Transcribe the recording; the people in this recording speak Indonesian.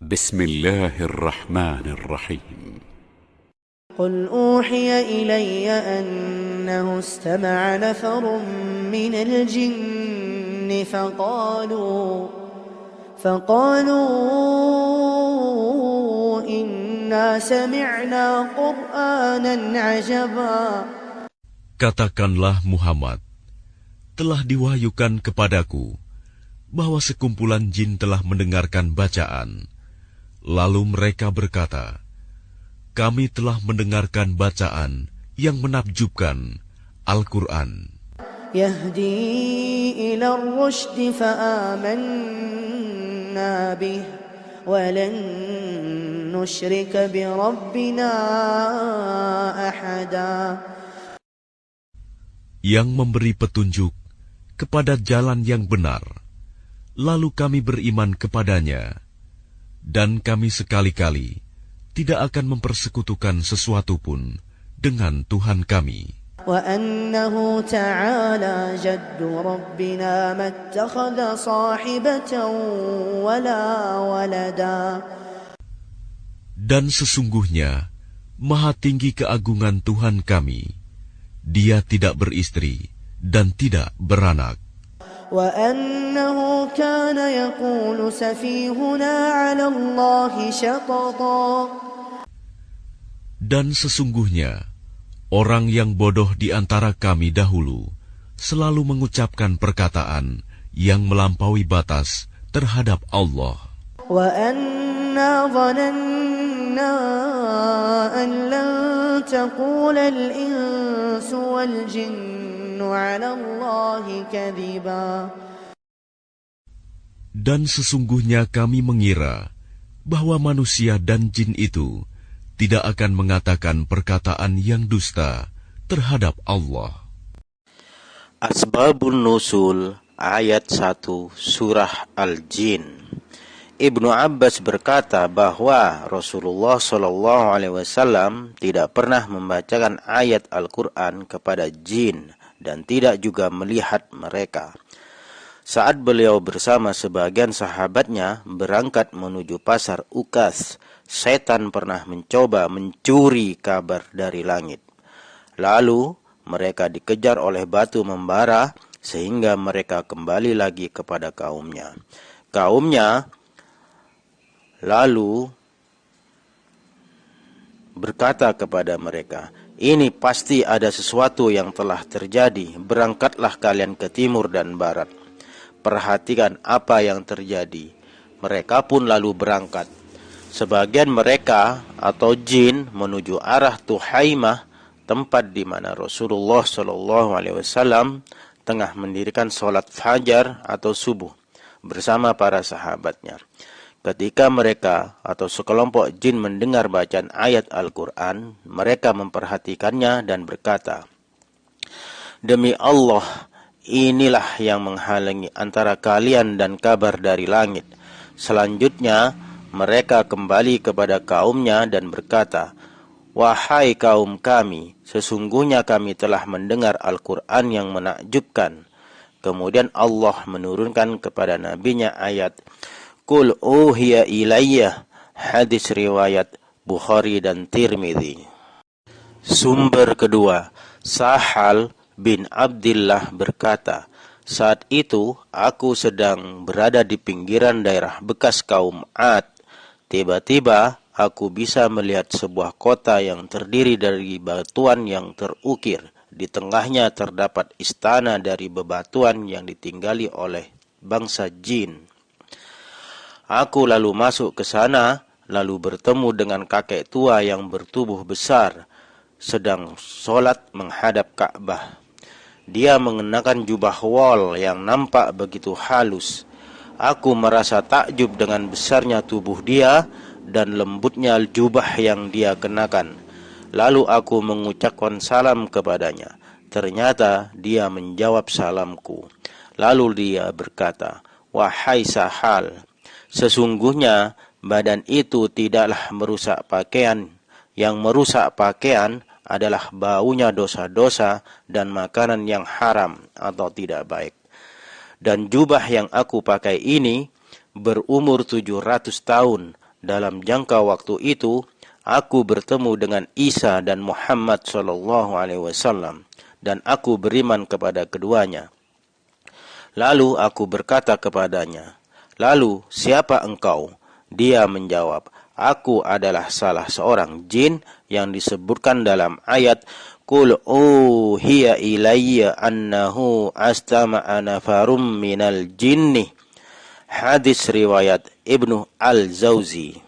بسم الله الرحمن الرحيم قل أوحي إلي أنه استمع نفر من الجن فقالوا إنا سمعنا قرآنا عجبا. Katakanlah Muhammad, telah diwahyukan kepadaku bahwa sekumpulan jin telah mendengarkan bacaan. Lalu mereka berkata, kami telah mendengarkan bacaan yang menakjubkan, Al-Quran. Yahdi ila ar-rushd fa'amanna bih walan nushrika bi rabbina ahada. Yang memberi petunjuk kepada jalan yang benar, lalu kami beriman kepadanya, dan kami sekali-kali tidak akan mempersekutukan sesuatu pun dengan Tuhan kami. وَأَنَّهُ تَعَالَى جَدُّ رَبِّنَا مَا اتَّخَذَ صَاحِبَةً وَلَا وَلَدًا. Dan sesungguhnya maha tinggi keagungan Tuhan kami, Dia tidak beristri dan tidak beranak. وَأَنَّهُ كَانَ يَقُولُ سَفِيهُنَا عَلَى اللَّهِ شَطَطًا. Dan sesungguhnya orang yang bodoh di antara kami dahulu selalu mengucapkan perkataan yang melampaui batas terhadap Allah. وَأَنَّا ظَنَنَّا أَن لَّن تَقُولَ الْإِنسُ وَالْجِنُّ عَلَى اللَّهِ كَذِبًا. Dan sesungguhnya kami mengira bahwa manusia dan jin itu tidak akan mengatakan perkataan yang dusta terhadap Allah. Asbabun Nuzul ayat 1 surah Al-Jin. Ibnu Abbas berkata bahwa Rasulullah SAW tidak pernah membacakan ayat Al-Quran kepada jin dan tidak juga melihat mereka. Saat beliau bersama sebagian sahabatnya berangkat menuju pasar Ukas, setan pernah mencoba mencuri kabar dari langit. Lalu mereka dikejar oleh batu membara sehingga mereka kembali lagi kepada kaumnya. Kaumnya lalu berkata kepada mereka, ini pasti ada sesuatu yang telah terjadi. Berangkatlah kalian ke timur dan barat. Perhatikan apa yang terjadi. Mereka pun lalu berangkat. Sebagian mereka atau jin menuju arah Tuhaimah, tempat di mana Rasulullah SAW tengah mendirikan sholat fajar atau subuh bersama para sahabatnya. Ketika mereka atau sekelompok jin mendengar bacaan ayat Al-Quran, mereka memperhatikannya dan berkata, demi Allah, inilah yang menghalangi antara kalian dan kabar dari langit. Selanjutnya, mereka kembali kepada kaumnya dan berkata, wahai kaum kami, sesungguhnya kami telah mendengar Al-Quran yang menakjubkan. Kemudian Allah menurunkan kepada nabinya ayat, Qul uhiya ilayya, hadis riwayat Bukhari dan Tirmidzi. Sumber kedua, Sahal bin Abdillah berkata, saat itu aku sedang berada di pinggiran daerah bekas kaum Ad. Tiba-tiba aku bisa melihat sebuah kota yang terdiri dari batuan yang terukir. Di tengahnya terdapat istana dari bebatuan yang ditinggali oleh bangsa jin. Aku lalu masuk ke sana, lalu bertemu dengan kakek tua yang bertubuh besar, sedang sholat menghadap Ka'bah. Dia mengenakan jubah wol yang nampak begitu halus. Aku merasa takjub dengan besarnya tubuh dia dan lembutnya jubah yang dia kenakan. Lalu aku mengucapkan salam kepadanya. Ternyata dia menjawab salamku. Lalu dia berkata, wahai Sahal, sesungguhnya badan itu tidaklah merusak pakaian. Yang merusak pakaian adalah baunya dosa-dosa dan makanan yang haram atau tidak baik. Dan jubah yang aku pakai ini berumur 700 tahun Dalam jangka waktu itu, aku bertemu dengan Isa dan Muhammad SAW, dan aku beriman kepada keduanya. Lalu aku berkata kepadanya, "Lalu siapa engkau?" Dia menjawab, "Aku adalah salah seorang jin yang disebutkan dalam ayat Qul uhiya ilayya annahu astama'a nafarum minal jinni." Hadis riwayat Ibnu Al-Jauzi.